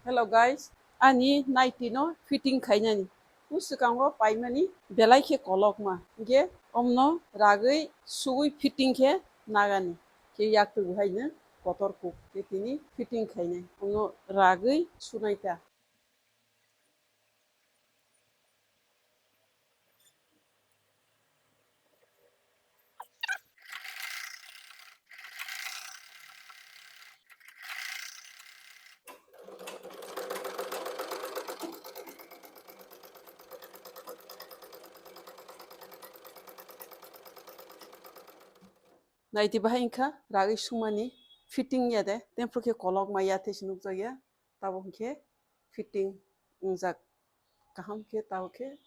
Hello guys, ani naiti no fitting khainani. Usukango paimani belai ke kolok ma. Ge omno ragai sugui fitting ke nagani. Ke yaktu buhaina kotor ku ke tini fitting khainai. Omno ragai sunaita. Naiti bahainka ragai sumani fitting yade. Tempro ke kolok ma yate sinuk jaya. Tabo ke fitting unjak kaham ke tabo ke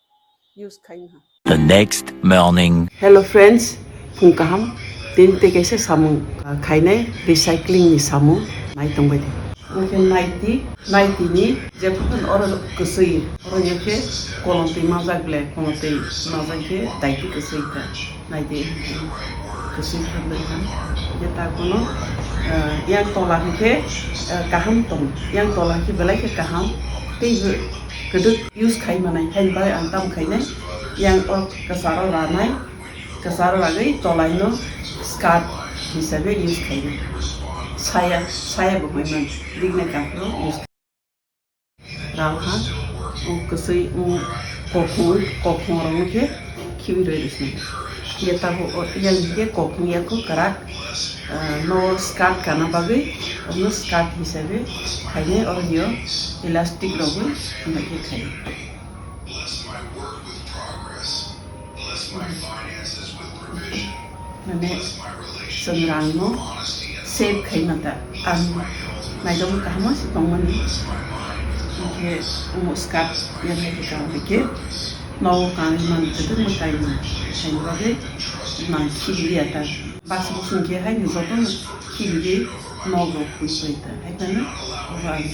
use khainha. The next morning. Hello friends, phung kaham tin te kaise samung khainai recycling ni samung nai tongbai de. Mungkin naiti ni jepun orang kusui orang yake kolong ti mazak ble kolong ti mazak ke daiti kusui ka naiti kusui khabla kan jeta kono yang tola ke kaham tong yang tola ke belai ke kaham te kedut use khai manai khai bai antam khainai yang kasaro ranai kasaro lagai tolaino scarf hisabe use khainai saya bermain digna kapro use rauha kusui kokong orang ke kiwi redisnya dia tahu yang dia kokong ya ko karak no scarf karena bagai no scarf hisabe khainai orang yo elastic rogo mereka khainai Mane sengrang no save khaina ta an naidom kahma si tongmani ke skat yang ka ke no kan man tetu mutai man hain bage man khili ata bas busun ke hain zoton khili no go kuita haitana oran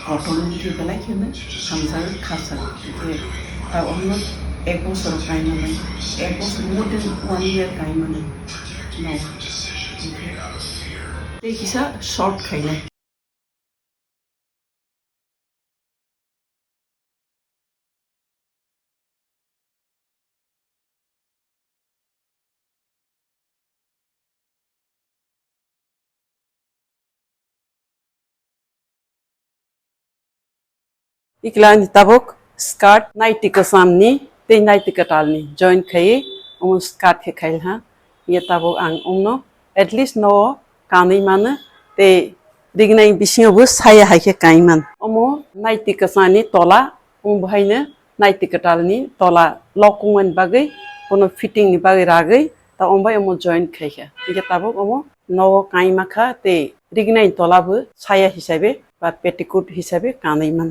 cotton ke belai khena hamsar khasa ke ta onno एक बছর chyma নাই এক বছর মধ্যে 1 year chyma নাই নাও দেখিসা short খাইনা iklan tabok skirt naiti ka samni te naiti ka talni join khai om skirt ke khail ha ye tabok ang omno at least no kanai mana te dignai bising bu saya hai ke kaiman omo naiti ka sani tola om bhaina naiti ka talni tola lokungan bagai kono fitting ni bagai ragai ta ombai omo join khai ha ye tabok omo no kaima kha te dignai tola bu saya hisabe ba petticoat hisabe kanai man